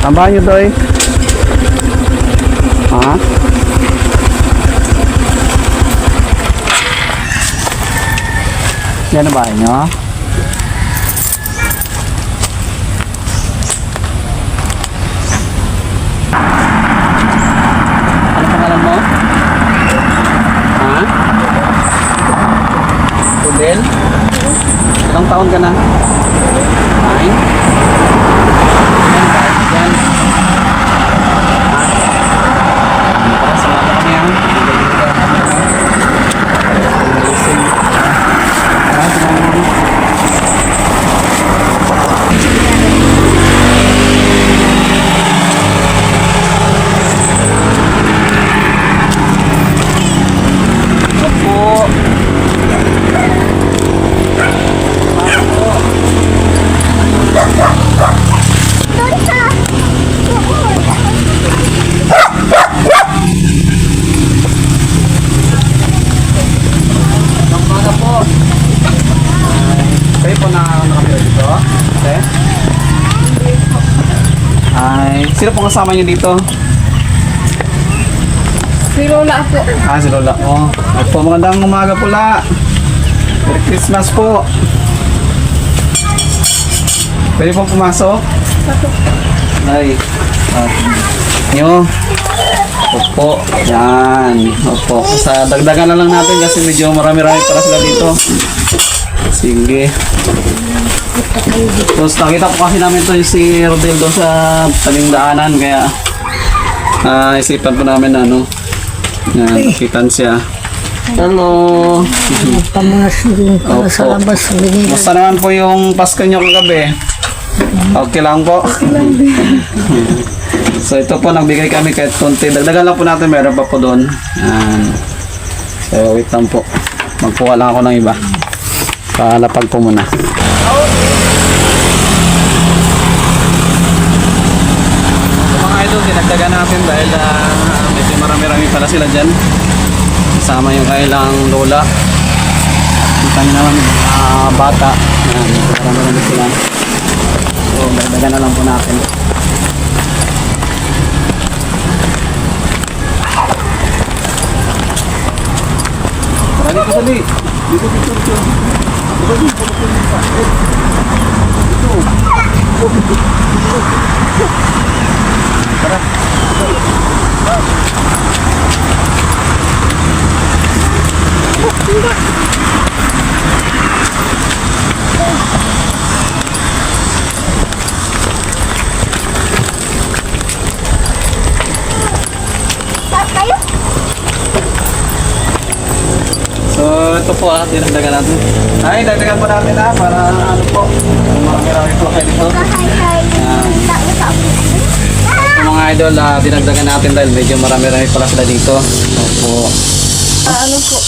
Tambahan nyo, Doy. Ha? Yan na bahay nyo? Ano pangalan mo? Ha? Rudel? Ilang taon ka na? 9? Yan. Ha? Para sa mga kami ha? Sino pong kasama niyo dito? Si Lola po. Si Lola. Oh. Opo, magandang umaga po la. Merry Christmas po. Pwede pong pumasok? Ay. Nyo. Opo. Yan. Opo. Sa dagdagan na lang natin kasi medyo marami-rami para sila dito. Sige. Tapos nakita po kasi namin to si Rodel doon sa tabing daanan kaya isipan po namin na nakitan siya. Hello. Pamunas din para sa labas. Basta naman po yung Pasko nyo kagabi. Okay lang po. So ito po nagbigay kami kahit konti. Dagdagan lang po natin, meron pa po doon. So wait lang po. Magpuha lang ako ng iba. Palapag po muna. Mga idol, dinagdagan natin dahil medyo marami-rami pala sila dyan. Kasama yung kailang lola. Kita nyo naman yung mga bata. Marami-rami sila. So, dagdagan na lang po natin. Tara dito sali. Dito. So ito po dinagdagan natin. Ay, dagdagan po natin para ano po. Marami-rami po kayo dito. So mga idol, dinagdagan natin dahil medyo marami-rami pala sila dito. Opo. Ano po?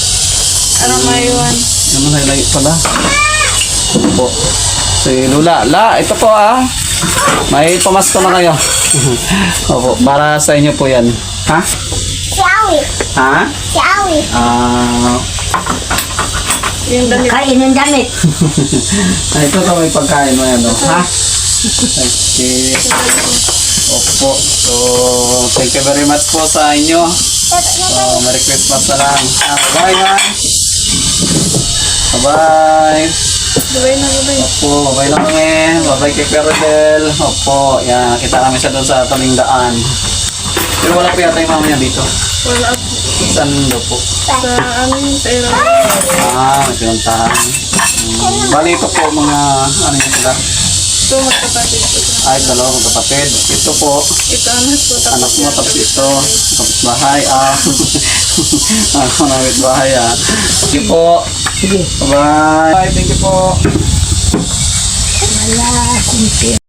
Ano mayuan? Ano na ilagay pala? Opo. Si Lula. Ito po may pamasko na kayo. Opo, para sa inyo po yan. Ha? Si Awi. Ha? Si Awi. Yung damit. Kain ng damit. Ito to may pagkain mo yan. Ha? Okay. Opo. So, thank you very much po sa inyo. So, Merry Christmas na lang. Bye ha. Bye-bye. Gabay na gabay. Opo, bye na kami. Bye-bye kay Perodel. Opo, yan. Kita kami siya doon sa tabing daan. Pero wala po yata yung mama niya dito. Wala po. Saan daw po? Sa ano yung sa ira. May pinuntahan. Bali ito po mga ano yun sila? Ito magkapatid po. Ay, dalawang kapatid. Ito po, Ito anak ko. anak mo, tapos ito, kapitbahay, kapitbahay, Thank you po. Sige. Bye. Bye, thank you po. Wala.